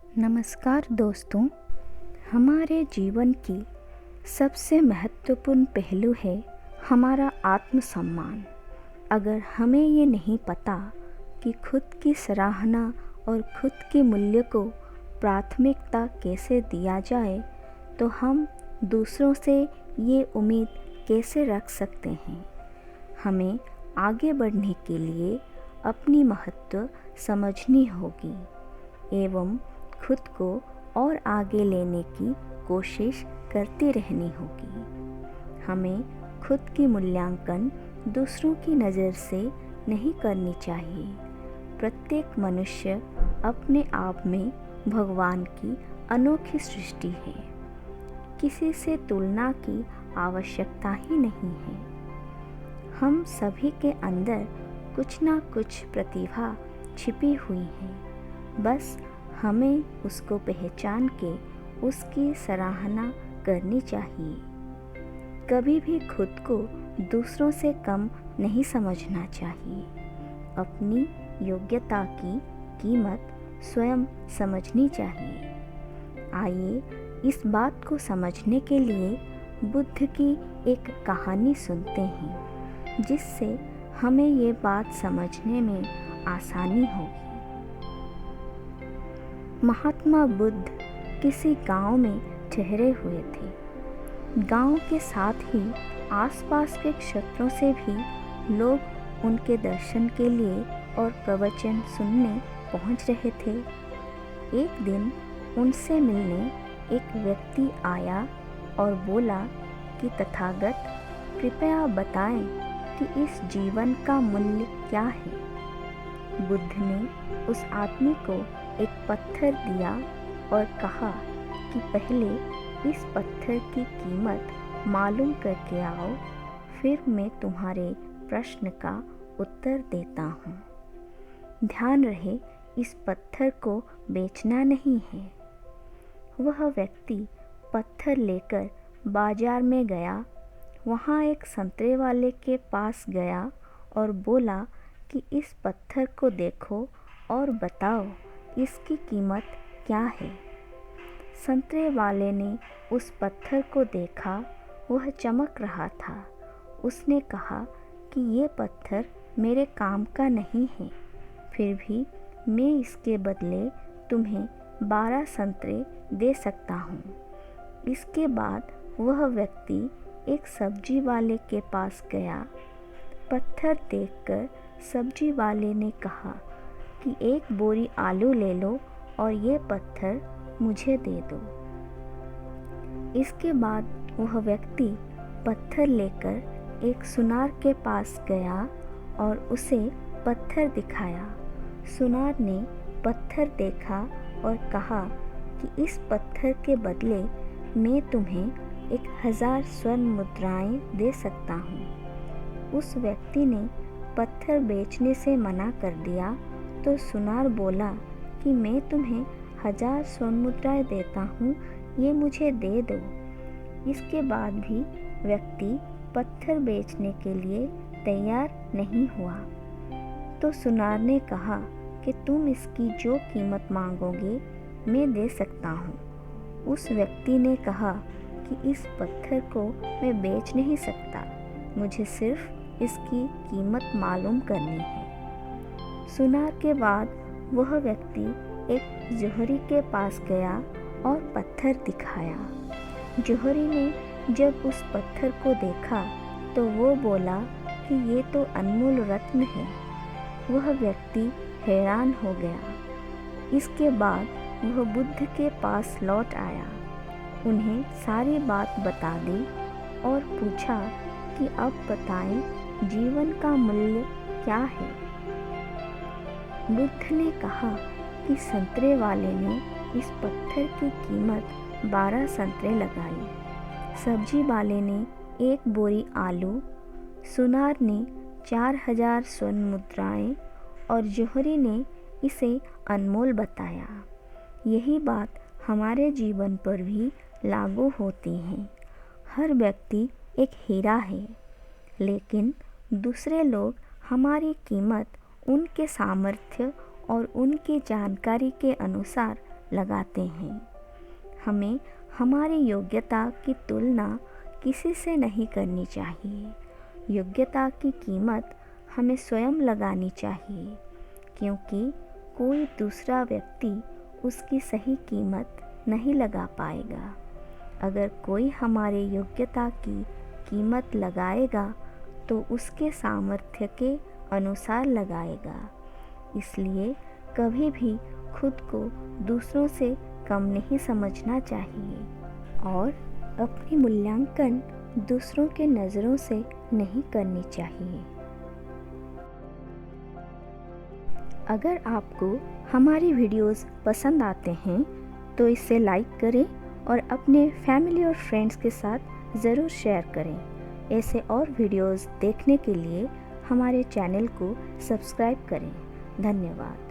नमस्कार दोस्तों। हमारे जीवन की सबसे महत्वपूर्ण पहलू है हमारा आत्मसम्मान। अगर हमें ये नहीं पता कि खुद की सराहना और खुद के मूल्य को प्राथमिकता कैसे दिया जाए, तो हम दूसरों से ये उम्मीद कैसे रख सकते हैं। हमें आगे बढ़ने के लिए अपनी महत्व समझनी होगी एवं खुद को और आगे लेने की कोशिश करती रहनी होगी। हमें खुद की मूल्यांकन दूसरों की नज़र से नहीं करनी चाहिए। प्रत्येक मनुष्य अपने आप में भगवान की अनोखी सृष्टि है। किसी से तुलना की आवश्यकता ही नहीं है। हम सभी के अंदर कुछ ना कुछ प्रतिभा छिपी हुई है। बस हमें उसको पहचान के उसकी सराहना करनी चाहिए। कभी भी खुद को दूसरों से कम नहीं समझना चाहिए। अपनी योग्यता की कीमत स्वयं समझनी चाहिए। आइए इस बात को समझने के लिए बुद्ध की एक कहानी सुनते हैं, जिससे हमें ये बात समझने में आसानी होगी। महात्मा बुद्ध किसी गांव में ठहरे हुए थे। गांव के साथ ही आसपास के क्षेत्रों से भी लोग उनके दर्शन के लिए और प्रवचन सुनने पहुंच रहे थे। एक दिन उनसे मिलने एक व्यक्ति आया और बोला कि तथागत, कृपया बताएं कि इस जीवन का मूल्य क्या है। बुद्ध ने उस आदमी को एक पत्थर दिया और कहा कि पहले इस पत्थर की कीमत मालूम करके आओ, फिर मैं तुम्हारे प्रश्न का उत्तर देता हूँ। ध्यान रहे, इस पत्थर को बेचना नहीं है। वह व्यक्ति पत्थर लेकर बाजार में गया। वहाँ एक संतरे वाले के पास गया और बोला कि इस पत्थर को देखो और बताओ इसकी कीमत क्या है। संतरे वाले ने उस पत्थर को देखा, वह चमक रहा था। उसने कहा कि ये पत्थर मेरे काम का नहीं है, फिर भी मैं इसके बदले तुम्हें 12 संतरे दे सकता हूँ। इसके बाद वह व्यक्ति एक सब्जी वाले के पास गया। पत्थर देखकर सब्जी वाले ने कहा कि एक बोरी आलू ले लो और ये पत्थर मुझे दे दो। इसके बाद वह व्यक्ति पत्थर लेकर एक सुनार के पास गया और उसे पत्थर दिखाया। सुनार ने पत्थर देखा और कहा कि इस पत्थर के बदले मैं तुम्हें 1000 स्वर्ण मुद्राएं दे सकता हूँ। उस व्यक्ति ने पत्थर बेचने से मना कर दिया तो सुनार बोला कि मैं तुम्हें 1000 स्वर्ण मुद्राएं देता हूँ, ये मुझे दे दो। इसके बाद भी व्यक्ति पत्थर बेचने के लिए तैयार नहीं हुआ तो सुनार ने कहा कि तुम इसकी जो कीमत मांगोगे मैं दे सकता हूँ। उस व्यक्ति ने कहा कि इस पत्थर को मैं बेच नहीं सकता, मुझे सिर्फ इसकी कीमत मालूम करनी है। सुनार के बाद वह व्यक्ति एक जोहरी के पास गया और पत्थर दिखाया। जोहरी ने जब उस पत्थर को देखा तो वो बोला कि ये तो अनमोल रत्न है। वह व्यक्ति हैरान हो गया। इसके बाद वह बुद्ध के पास लौट आया, उन्हें सारी बात बता दी और पूछा कि अब बताएं जीवन का मूल्य क्या है। बुद्ध ने कहा कि संतरे वाले ने इस पत्थर की कीमत 12 संतरे लगाई। सब्जी वाले ने एक बोरी आलू, सुनार ने 4000 स्वर्ण मुद्राएं और जोहरी ने इसे अनमोल बताया। यही बात हमारे जीवन पर भी लागू होती है। हर व्यक्ति एक हीरा है, लेकिन दूसरे लोग हमारी कीमत उनके सामर्थ्य और उनकी जानकारी के अनुसार लगाते हैं। हमें हमारी योग्यता की तुलना किसी से नहीं करनी चाहिए। योग्यता की कीमत हमें स्वयं लगानी चाहिए, क्योंकि कोई दूसरा व्यक्ति उसकी सही कीमत नहीं लगा पाएगा। अगर कोई हमारे योग्यता की कीमत लगाएगा तो उसके सामर्थ्य के अनुसार लगाएगा। इसलिए कभी भी खुद को दूसरों से कम नहीं समझना चाहिए और अपनी मूल्यांकन दूसरों के नज़रों से नहीं करनी चाहिए। अगर आपको हमारी वीडियोस पसंद आते हैं तो इसे लाइक करें और अपने फैमिली और फ्रेंड्स के साथ ज़रूर शेयर करें। ऐसे और वीडियोस देखने के लिए हमारे चैनल को सब्सक्राइब करें। धन्यवाद।